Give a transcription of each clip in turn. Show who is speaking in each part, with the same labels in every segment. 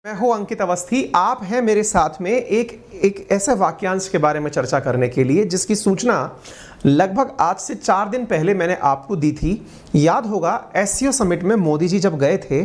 Speaker 1: मैं हूं अंकित अवस्थी। आप हैं मेरे साथ में एक ऐसे वाक्यांश के बारे में चर्चा करने के लिए जिसकी सूचना लगभग आज से 4 दिन पहले मैंने आपको दी थी। याद होगा एससीओ समिट में मोदी जी जब गए थे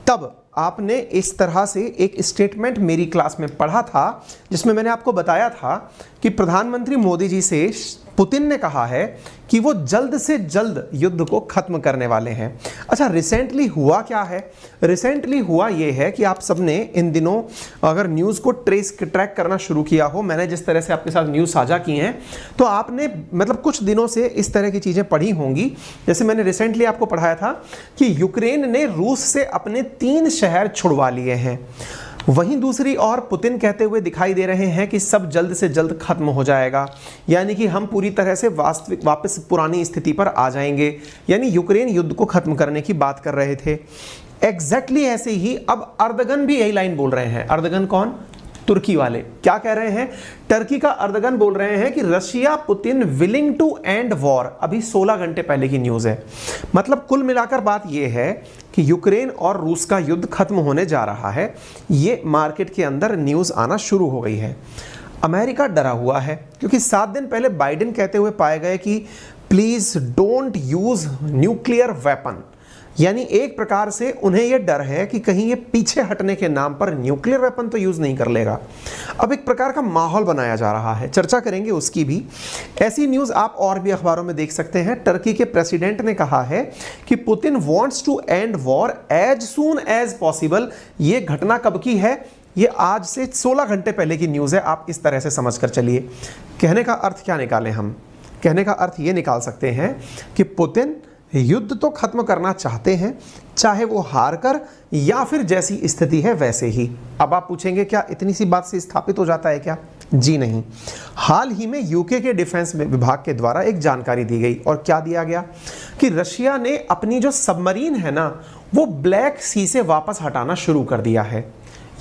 Speaker 1: तब आपने इस तरह से एक स्टेटमेंट मेरी क्लास में पढ़ा था जिसमें मैंने आपको बताया था कि प्रधानमंत्री मोदी जी से पुतिन ने कहा है कि वो जल्द से जल्द युद्ध को खत्म करने वाले हैं। अच्छा, रिसेंटली हुआ क्या है? रिसेंटली हुआ ये है कि आप सबने इन दिनों अगर न्यूज़ को ट्रैक करना शुरू किया हो, मैंने जिस तरह से आपके साथ न्यूज़ साझा की हैं, तो आपने मतलब कुछ दिनों से इस तरह की चीज़ें पढ़ी होंगी। जैसे मैंने रिसेंटली आपको पढ़ाया था कि यूक्रेन ने रूस से अपने 3 शहर छुड़वा लिए हैं। वहीं दूसरी ओर पुतिन कहते हुए दिखाई दे रहे हैं कि सब जल्द से जल्द खत्म हो जाएगा, यानी कि हम पूरी तरह से वापस पुरानी स्थिति पर आ जाएंगे, यानी यूक्रेन युद्ध को खत्म करने की बात कर रहे थे। एग्जैक्टली ऐसे ही अब अर्दगन भी यही लाइन बोल रहे हैं। अर्दगन कौन? तुर्की वाले। क्या कह रहे हैं? टर्की का अर्दगन बोल रहे हैं कि Russia Putin willing to end war. अभी 16 घंटे पहले की न्यूज़ है। मतलब कुल मिलाकर बात यह है कि यूक्रेन और रूस का युद्ध खत्म होने जा रहा है। ये मार्केट के अंदर न्यूज़ आना शुरू हो गई है। अमेरिका डरा हुआ है क्योंकि 7 दिन पहले बाइडेन कहते हुए पाए गए कि please don't use nuclear weapon, यानी एक प्रकार से उन्हें यह डर है कि कहीं ये पीछे हटने के नाम पर न्यूक्लियर वेपन तो यूज़ नहीं कर लेगा। अब एक प्रकार का माहौल बनाया जा रहा है, चर्चा करेंगे उसकी भी। ऐसी न्यूज़ आप और भी अखबारों में देख सकते हैं। टर्की के प्रेसिडेंट ने कहा है कि Putin wants to end war as soon as possible. ये घटना कब की है? ये आज से 16 घंटे पहले की न्यूज़ है। आप इस तरह से समझ कर चलिए। कहने का अर्थ क्या निकालें हम? कहने का अर्थ ये निकाल सकते हैं कि पुतिन युद्ध तो खत्म करना चाहते हैं, चाहे वो हार कर या फिर जैसी स्थिति है वैसे ही। अब आप पूछेंगे क्या इतनी सी बात से स्थापित हो जाता है क्या? जी नहीं। हाल ही में यूके के डिफेंस विभाग के द्वारा एक जानकारी दी गई और क्या दिया गया कि रशिया ने अपनी जो सबमरीन है ना, वो ब्लैक सी से वापस हटाना शुरू कर दिया है।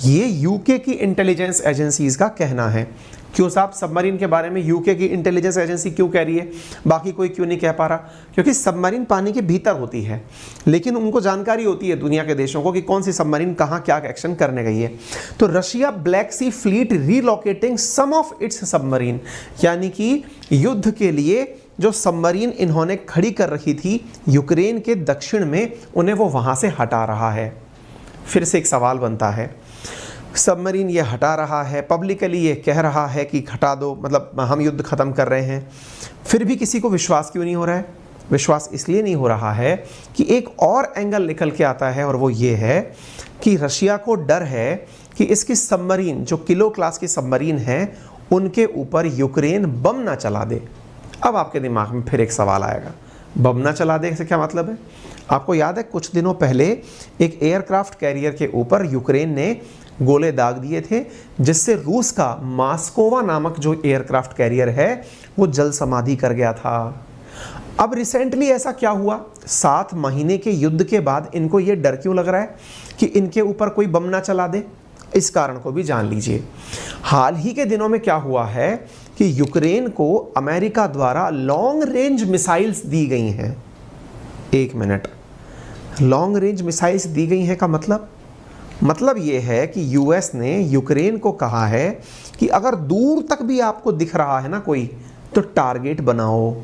Speaker 1: ये यूके की इंटेलिजेंस एजेंसीज का कहना है। क्यों साहब, सबमरीन के बारे में यूके की इंटेलिजेंस एजेंसी क्यों कह रही है, बाकी कोई क्यों नहीं कह पा रहा? क्योंकि सबमरीन पानी के भीतर होती है, लेकिन उनको जानकारी होती है दुनिया के देशों को कि कौन सी सबमरीन कहाँ क्या एक्शन करने गई है। तो Russia black sea fleet relocating some of its submarine, यानी कि युद्ध के लिए जो सबमरीन इन्होंने खड़ी कर रखी थी यूक्रेन के दक्षिण में, उन्हें वो वहाँ से हटा रहा है। फिर से एक सवाल बनता है, सबमरीन ये हटा रहा है, पब्लिकली ये कह रहा है कि हटा दो, मतलब हम युद्ध खत्म कर रहे हैं, फिर भी किसी को विश्वास क्यों नहीं हो रहा है? विश्वास इसलिए नहीं हो रहा है कि एक और एंगल निकल के आता है, और वो ये है कि रशिया को डर है कि इसकी सबमरीन, जो किलो क्लास की सबमरीन है, उनके ऊपर यूक्रेन बम ना चला दे। अब आपके दिमाग में फिर एक सवाल आएगा, बम ना चला दे से क्या मतलब है? आपको याद है कुछ दिनों पहले एक एयरक्राफ्ट कैरियर के ऊपर यूक्रेन ने गोले दाग दिए थे, जिससे रूस का मास्कोवा नामक जो एयरक्राफ्ट कैरियर है वो जल समाधि कर गया था। अब रिसेंटली ऐसा क्या हुआ? 7 महीने के युद्ध के बाद इनको ये डर क्यों लग रहा है कि इनके ऊपर कोई बम ना चला दे? इस कारण को भी जान लीजिए। हाल ही के दिनों में क्या हुआ है कि यूक्रेन को अमेरिका द्वारा लॉन्ग रेंज मिसाइल्स दी गई हैं। 1 मिनट, लॉन्ग रेंज मिसाइल्स दी गई हैं का मतलब ये है कि यूएस ने यूक्रेन को कहा है कि अगर दूर तक भी आपको दिख रहा है ना कोई, तो टारगेट बनाओ।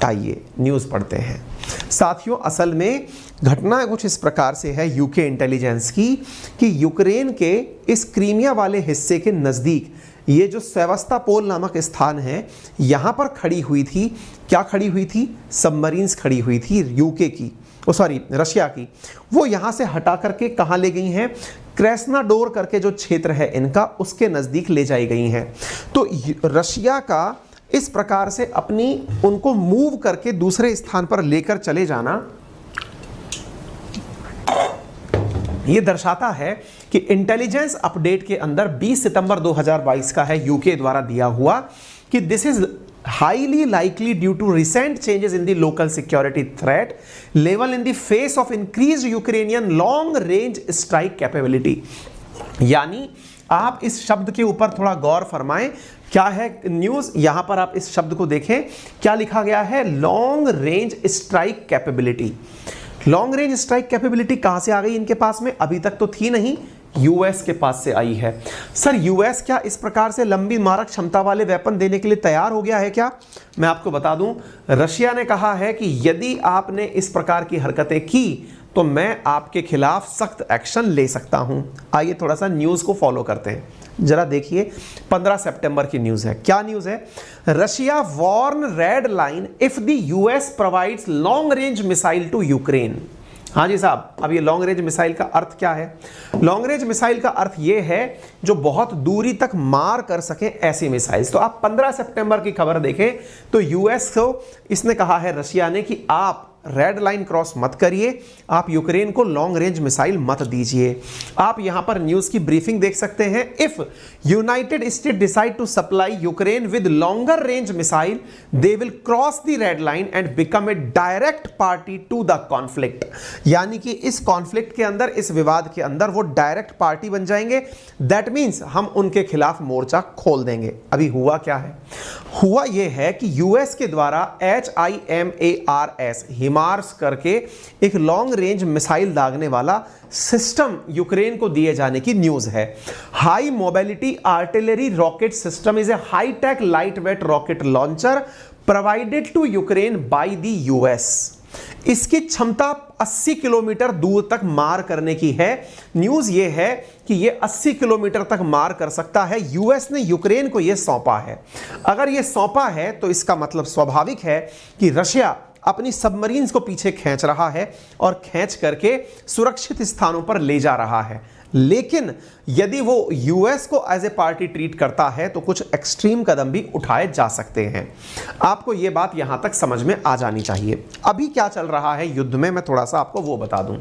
Speaker 1: आइए न्यूज़ पढ़ते हैं। साथियों, असल में घटना कुछ इस प्रकार से है यूके इंटेलिजेंस की कि यूक्रेन के इस क्रीमिया वाले हिस्से के नज़दीक ये जो सेवास्टोपोल नामक स्थान है, यहाँ पर खड़ी हुई थी, क्या खड़ी हुई थी? सबमरीन्स खड़ी हुई थी यूके की, रशिया की। वो यहाँ से हटा करके कहाँ ले गई हैं? क्रेस्नाडोर करके जो क्षेत्र है इनका, उसके नज़दीक ले जाई गई हैं। तो रशिया का इस प्रकार से अपनी उनको मूव करके दूसरे स्थान पर लेकर चले जाना, ये दर्शाता है कि इंटेलिजेंस अपडेट के अंदर 20 सितंबर 2022 का है, यूके द्वारा दिया हुआ, कि this is highly likely due to recent changes in the local security threat level in the face of increased Ukrainian long range strike capability। यानी आप इस शब्द के ऊपर थोड़ा गौर फरमाएं, क्या है न्यूज़? यहां पर आप इस शब्द को देखें, क्या लिखा गया है? Long range strike capability. Long range strike capability कहां से आ गई इनके पास में? अभी तक तो थी नहीं, यूएस के पास से आई है। सर यूएस क्या इस प्रकार से लंबी मारक क्षमता वाले वेपन देने के लिए तैयार हो गया है क्या? मैं आपको बता दूं, रशिया ने कहा है कि यदि आपने इस प्रकार की हरकतें की तो मैं आपके खिलाफ सख्त एक्शन ले सकता हूं। आइए थोड़ा सा न्यूज को फॉलो करते हैं, जरा देखिए 15 सितंबर की न्यूज है। क्या न्यूज है? Russia warn red line if the US provides long range missile to Ukraine. हाँ जी साहब, अब ये लॉन्ग रेंज मिसाइल का अर्थ क्या है? लॉन्ग रेंज मिसाइल का अर्थ ये है जो बहुत दूरी तक मार कर सके ऐसी मिसाइल्स। तो आप 15 सितंबर की खबर देखें तो यूएस को इसने कहा है, रशिया ने, कि आप रेड लाइन क्रॉस मत करिए, आप यूक्रेन को लॉन्ग रेंज मिसाइल मत दीजिए। आप यहां पर न्यूज की ब्रीफिंग देख सकते हैं। If United State decide to supply Ukraine with longer range missile they will cross the red line and become a direct party to the conflict. यानी कि इस कॉन्फ्लिक्ट के अंदर, इस विवाद के अंदर वो डायरेक्ट पार्टी बन जाएंगे। दैट मीन्स हम उनके खिलाफ मोर्चा खोल देंगे। अभी हुआ क्या है? हुआ यह है कि यूएस के द्वारा HIMARS हिमार्स करके एक लॉन्ग रेंज मिसाइल दागने वाला सिस्टम यूक्रेन को दिए जाने की न्यूज है। High mobility artillery rocket system is a high tech light weight rocket launcher provided to Ukraine by the US. इसकी क्षमता 80 किलोमीटर दूर तक मार करने की है। न्यूज ये है कि ये 80 किलोमीटर तक मार कर सकता है। यूएस ने यूक्रेन को यह सौंपा है। अगर यह सौंपा है तो इसका मतलब स्वाभाविक है कि रशिया अपनी सबमरीन्स को पीछे खींच रहा है और खींच करके सुरक्षित स्थानों पर ले जा रहा है। लेकिन यदि वो यूएस को एज ए पार्टी ट्रीट करता है तो कुछ एक्सट्रीम कदम भी उठाए जा सकते हैं। आपको यह बात यहां तक समझ में आ जानी चाहिए। अभी क्या चल रहा है युद्ध में, मैं थोड़ा सा आपको वो बता दूं।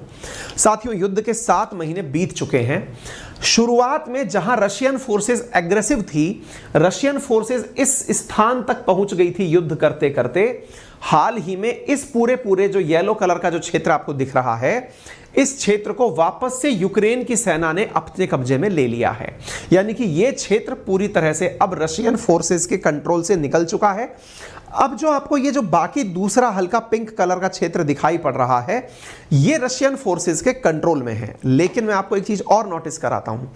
Speaker 1: साथियों, युद्ध के 7 महीने बीत चुके हैं। शुरुआत में जहां रशियन फोर्सेस एग्रेसिव थी, रशियन फोर्सेस इस स्थान तक पहुंच गई थी युद्ध करते करते। हाल ही में इस पूरे जो येलो कलर का जो क्षेत्र आपको दिख रहा है, इस क्षेत्र को वापस से यूक्रेन की सेना ने अपने कब्जे में ले लिया है। यानी कि यह क्षेत्र पूरी तरह से अब रशियन फोर्सेस के कंट्रोल से निकल चुका है। अब जो आपको ये जो बाकी दूसरा हल्का पिंक कलर का क्षेत्र दिखाई पड़ रहा है, ये रशियन फोर्सेस के कंट्रोल में है। लेकिन मैं आपको एक चीज और नोटिस कराता हूं,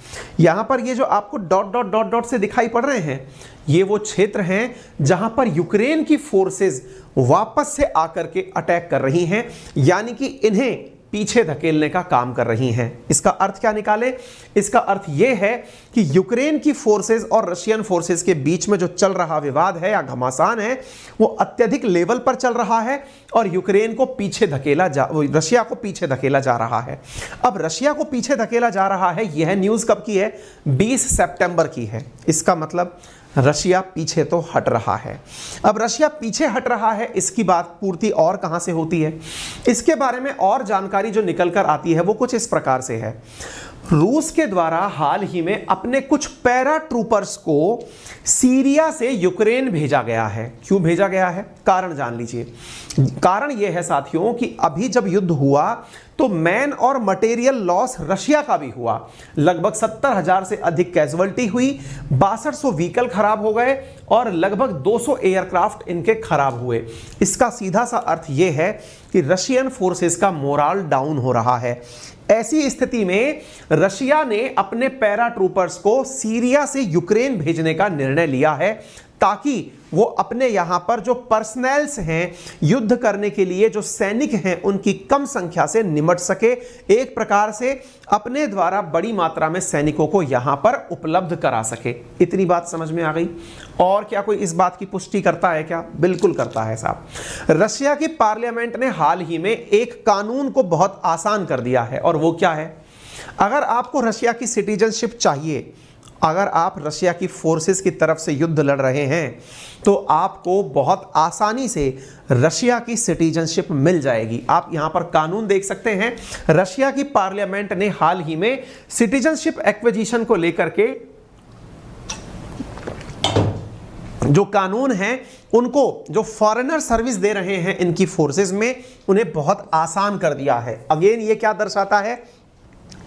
Speaker 1: यहां पर ये जो आपको डॉट डॉट डॉट डॉट से दिखाई पड़ रहे हैं, ये वो क्षेत्र हैं जहां पर यूक्रेन की फोर्सेस वापस से आकर के अटैक कर रही हैं, यानी कि इन्हें पीछे धकेलने का काम कर रही हैं। इसका अर्थ क्या निकाले? इसका अर्थ यह है कि यूक्रेन की फोर्सेस और रशियन फोर्सेस के बीच में जो चल रहा विवाद है या घमासान है, वो अत्यधिक लेवल पर चल रहा है और यूक्रेन को पीछे रशिया को पीछे धकेला जा रहा है। अब रशिया को पीछे धकेला जा रहा है, यह न्यूज कब की है? 20 सितंबर की है। इसका मतलब रशिया पीछे तो हट रहा है। अब रशिया पीछे हट रहा है, इसकी बात पूर्ति और कहां से होती है? इसके बारे में और जानकारी जो निकल कर आती है वो कुछ इस प्रकार से है। रूस के द्वारा हाल ही में अपने कुछ पैरा ट्रूपर्स को सीरिया से यूक्रेन भेजा गया है। क्यों भेजा गया है? कारण जान लीजिए। कारण यह है साथियों कि अभी जब युद्ध हुआ तो मैन और मटेरियल लॉस रशिया का भी हुआ। लगभग 70,000 से अधिक कैजुअल्टी हुई, 6200 व्हीकल खराब हो गए और लगभग 200 एयरक्राफ्ट इनके खराब हुए। इसका सीधा सा अर्थ यह है कि रशियन फोर्सेस का मोराल डाउन हो रहा है। ऐसी स्थिति में रशिया ने अपने पैरा ट्रूपर्स को सीरिया से यूक्रेन भेजने का निर्णय लिया है, ताकि वो अपने यहां पर जो पर्सनल्स हैं, युद्ध करने के लिए जो सैनिक हैं, उनकी कम संख्या से निपट सके। एक प्रकार से अपने द्वारा बड़ी मात्रा में सैनिकों को यहां पर उपलब्ध करा सके। इतनी बात समझ में आ गई? और क्या कोई इस बात की पुष्टि करता है क्या? बिल्कुल करता है साहब। रशिया की पार्लियामेंट ने हाल ही में एक कानून को बहुत आसान कर दिया है, और वो क्या है? अगर आपको रशिया की सिटीजनशिप चाहिए, अगर आप रशिया की फोर्सेस की तरफ से युद्ध लड़ रहे हैं, तो आपको बहुत आसानी से रशिया की सिटीजनशिप मिल जाएगी। आप यहां पर कानून देख सकते हैं। रशिया की पार्लियामेंट ने हाल ही में सिटीजनशिप एक्विजिशन को लेकर के जो कानून हैं, उनको जो फॉरेनर सर्विस दे रहे हैं इनकी फोर्सेस में, उन्हें बहुत आसान कर दिया है। अगेन ये क्या दर्शाता है?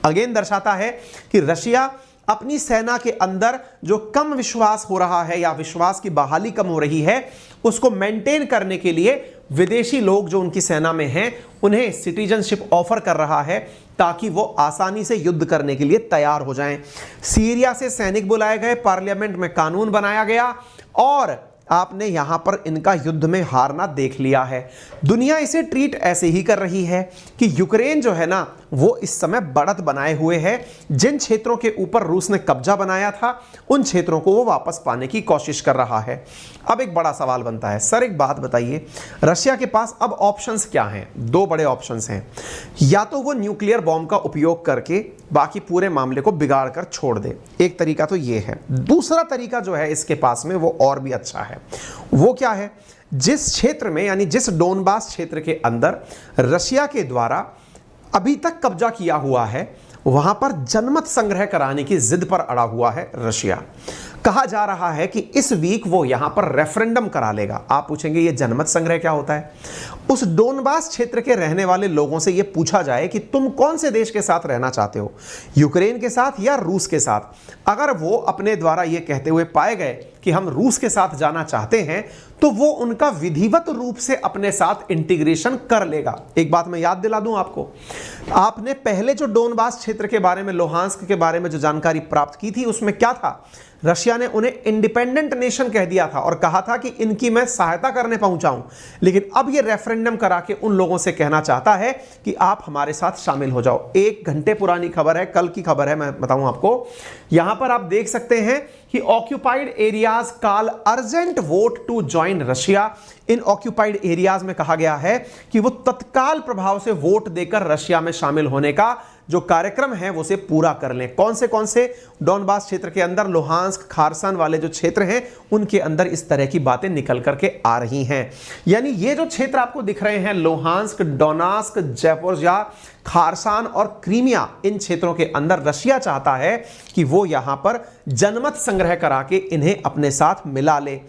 Speaker 1: अगेन दर्शाता है कि रशिया अपनी सेना के अंदर जो कम विश्वास हो रहा है या विश्वास की बहाली कम हो रही है, उसको मेंटेन करने के लिए विदेशी लोग जो उनकी सेना में हैं उन्हें सिटीजनशिप ऑफर कर रहा है ताकि वो आसानी से युद्ध करने के लिए तैयार हो जाएं। सीरिया से सैनिक बुलाए गए, पार्लियामेंट में कानून बनाया गया और आपने यहां पर इनका युद्ध में हारना देख लिया है। दुनिया इसे ट्रीट ऐसे ही कर रही है कि यूक्रेन जो है ना वो इस समय बढ़त बनाए हुए है। जिन क्षेत्रों के ऊपर रूस ने कब्जा बनाया था उन क्षेत्रों को वो वापस पाने की कोशिश कर रहा है। अब एक बड़ा सवाल बनता है, सर एक बात बताइए, रशिया के पास अब ऑप्शंस क्या हैं? दो बड़े ऑप्शंस हैं, या तो वो न्यूक्लियर बॉम्ब का उपयोग करके बाकी पूरे मामले को बिगाड़ कर छोड़ दे, एक तरीका तो ये है। दूसरा तरीका जो है इसके पास में वो और भी अच्छा है। वो क्या है? जिस क्षेत्र में यानी जिस डोनबास क्षेत्र के अंदर रशिया के द्वारा अभी तक कब्जा किया हुआ है वहां पर जनमत संग्रह कराने की जिद पर अड़ा हुआ है रशिया। कहा जा रहा है कि इस वीक वो यहां पर रेफरेंडम करा लेगा। आप पूछेंगे ये जनमत संग्रह क्या होता है? उस डोनबास क्षेत्र के रहने वाले लोगों से यह पूछा जाए कि तुम कौन से देश के साथ रहना चाहते हो, यूक्रेन के साथ या रूस के साथ। अगर वो अपने द्वारा यह कहते हुए पाए गए कि हम रूस के साथ जाना चाहते हैं तो वो उनका विधिवत रूप से अपने साथ इंटीग्रेशन कर लेगा। एक बात मैं याद दिला दूं आपको, आपने पहले जो डोनबास क्षेत्र के बारे में, लोहांस्क के बारे में जो जानकारी प्राप्त की थी उसमें क्या था? रशिया ने उन्हें इंडिपेंडेंट नेशन कह दिया था और कहा था कि इनकी मैं सहायता करने पहुंचाऊं। लेकिन अब ये रेफरेंडम करा के उन लोगों से कहना चाहता है कि आप हमारे साथ शामिल हो जाओ। 1 घंटे पुरानी खबर है, कल की खबर है, मैं बताऊं आपको। यहां पर आप देख सकते हैं कि occupied areas call urgent vote to join Russia. इन ऑक्यूपाइड एरियाज में कहा गया है कि वो तत्काल प्रभाव से वोट देकर रशिया में शामिल होने का जो कार्यक्रम है वो से पूरा कर लें। कौन से डोनबास क्षेत्र के अंदर, लोहांस्क, खारसन वाले जो क्षेत्र हैं उनके अंदर इस तरह की बातें निकल करके आ रही हैं। यानी ये जो क्षेत्र आपको दिख रहे हैं, लोहांस्क, डोनास्क, ज़ैपोरिज़्या, खारसान और क्रीमिया, इन क्षेत्रों के अंदर रशिया चाहता है कि वो यहां पर जनमत संग्रह करा के इन्हें अपने साथ मिला ले।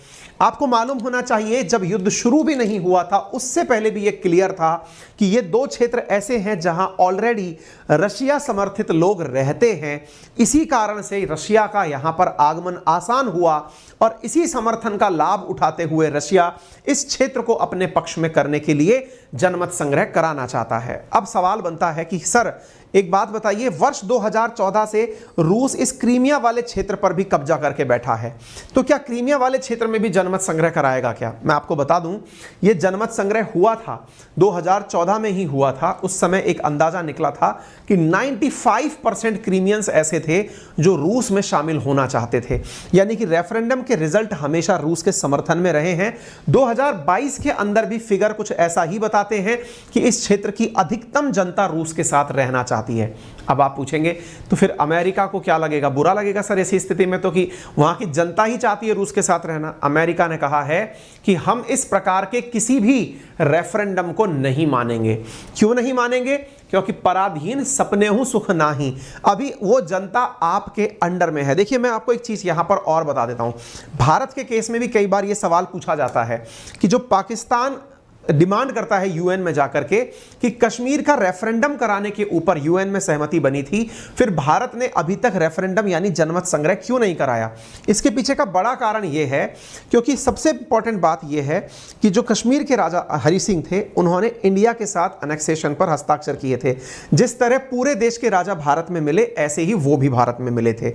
Speaker 1: आपको मालूम होना चाहिए जब युद्ध शुरू भी नहीं हुआ था उससे पहले भी यह क्लियर था कि ये दो क्षेत्र ऐसे हैं जहां ऑलरेडी रशिया समर्थित लोग रहते हैं। इसी कारण से रशिया का यहां पर आगमन आसान हुआ और इसी समर्थन का लाभ उठाते हुए रशिया इस क्षेत्र को अपने पक्ष में करने के लिए जनमत संग्रह कराना चाहता है। अब सवाल बनता है कि सर एक बात बताइए, वर्ष 2014 से रूस इस क्रीमिया वाले क्षेत्र पर भी कब्जा करके बैठा है, तो क्या क्रीमिया वाले क्षेत्र में भी जनमत संग्रह कराएगा क्या? मैं आपको बता दूं, यह जनमत संग्रह हुआ था 2014 में ही हुआ था। उस समय एक अंदाजा निकला था कि 95% क्रीमियंस ऐसे थे जो रूस में शामिल होना चाहते थे। यानी कि रेफरेंडम के रिजल्ट हमेशा रूस के समर्थन में रहे हैं। 2022 के अंदर भी फिगर कुछ ऐसा ही बताते हैं कि इस क्षेत्र की अधिकतम जनता रूस के साथ रहना चाहती है। अब आप पूछेंगे तो फिर अमेरिका को क्या लगेगा? बुरा लगेगा सर ऐसी स्थिति में तो, कि वहां की जनता ही चाहती है रूस के साथ रहना। अमेरिका ने कहा है कि हम इस प्रकार के किसी भी रेफरेंडम को नहीं मानेंगे। क्यों नहीं मानेंगे? क्योंकि पराधीन सपने हूं सुख नाही। अभी वो जनता आपके अंडर में है। देखिए मैं आपको एक चीज यहां पर और बता देता हूं। भारत के केस में भी कई बार यह सवाल पूछा जाता है कि जो पाकिस्तान डिमांड करता है यूएन में जाकर के कि कश्मीर का रेफरेंडम कराने के ऊपर यूएन में सहमति बनी थी, फिर भारत ने अभी तक रेफरेंडम यानी जनमत संग्रह क्यों नहीं कराया? इसके पीछे का बड़ा कारण यह है क्योंकि सबसे इंपॉर्टेंट बात यह है कि जो कश्मीर के राजा हरि सिंह थे उन्होंने इंडिया के साथ एनेक्सेशन पर हस्ताक्षर किए थे। जिस तरह पूरे देश के राजा भारत में मिले ऐसे ही वो भी भारत में मिले थे।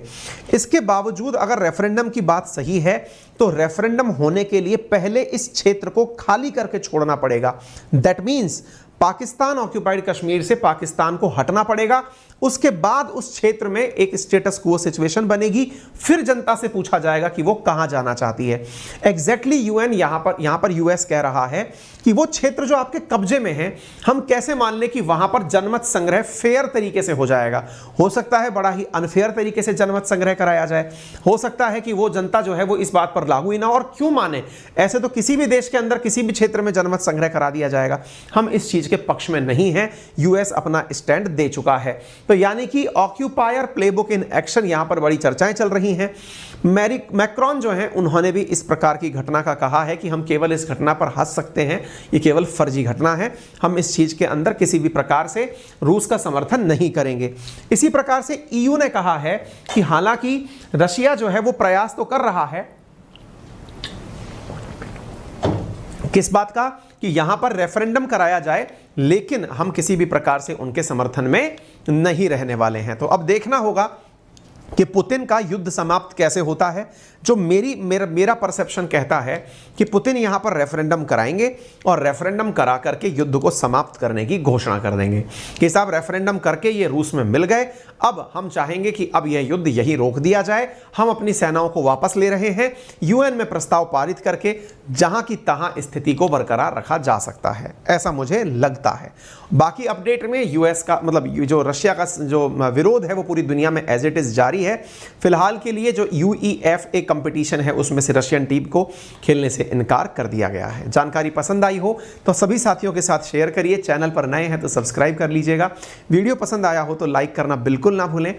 Speaker 1: इसके बावजूद अगर रेफरेंडम की बात सही है तो रेफरेंडम होने के लिए पहले इस क्षेत्र को खाली करके छोड़ना पड़ेगा। That means Pakistan occupied Kashmir से पाकिस्तान को हटना पड़ेगा। उसके बाद उस क्षेत्र में एक स्टेटस क्वो सिचुएशन बनेगी, फिर जनता से पूछा जाएगा कि वो कहां जाना चाहती है। एग्जैक्टली यूएन यहां पर यूएस कह रहा है कि वो क्षेत्र जो आपके कब्जे में है हम कैसे मान लें कि वहां पर जनमत संग्रह फेयर तरीके से हो जाएगा। हो सकता है बड़ा ही अनफेयर तरीके से जनमत संग्रह कराया जाए, हो सकता है कि वो जनता जो है वो इस बात पर लागू ही ना, और क्यों माने, ऐसे तो किसी भी देश के अंदर किसी भी क्षेत्र में जनमत संग्रह करा दिया जाएगा। हम इस चीज के पक्ष में नहीं है। यूएस अपना स्टैंड दे चुका है। तो यानी कि ऑक्यूपायर प्लेबुक इन एक्शन, यहां पर बड़ी चर्चाएं चल रही हैं। मैक्रॉन जो हैं उन्होंने भी इस प्रकार की घटना का कहा है कि हम केवल इस घटना पर हंस सकते हैं, ये केवल फर्जी घटना है, हम इस चीज के अंदर किसी भी प्रकार से रूस का समर्थन नहीं करेंगे। इसी प्रकार से ईयू ने कहा है कि हालांकि रशिया जो है वो प्रयास तो कर रहा है किस बात का? कि यहां पर रेफरेंडम कराया जाए, लेकिन हम किसी भी प्रकार से उनके समर्थन में नहीं रहने वाले हैं। तो अब देखना होगा कि पुतिन का युद्ध समाप्त कैसे होता है। जो मेरा परसेप्शन कहता है कि पुतिन यहां पर रेफरेंडम कराएंगे और रेफरेंडम करा करके युद्ध को समाप्त करने की घोषणा कर देंगे कि साहब रेफरेंडम करके ये रूस में मिल गए, अब हम चाहेंगे कि अब यह युद्ध यहीं रोक दिया जाए, हम अपनी सेनाओं को वापस ले रहे हैं। यूएन में प्रस्ताव पारित करके जहां की तहां स्थिति को बरकरार रखा जा सकता है, ऐसा मुझे लगता है। बाकी अपडेट में यूएस का मतलब जो रशिया का जो विरोध है वो पूरी दुनिया में एज इट इज जारी है। फिलहाल के लिए जो UEFA कंपटीशन है उसमें से रशियन टीम को खेलने से इनकार कर दिया गया है। जानकारी पसंद आई हो तो सभी साथियों के साथ शेयर करिए, चैनल पर नए हैं तो सब्सक्राइब कर लीजिएगा, वीडियो पसंद आया हो तो लाइक करना बिल्कुल ना भूलें।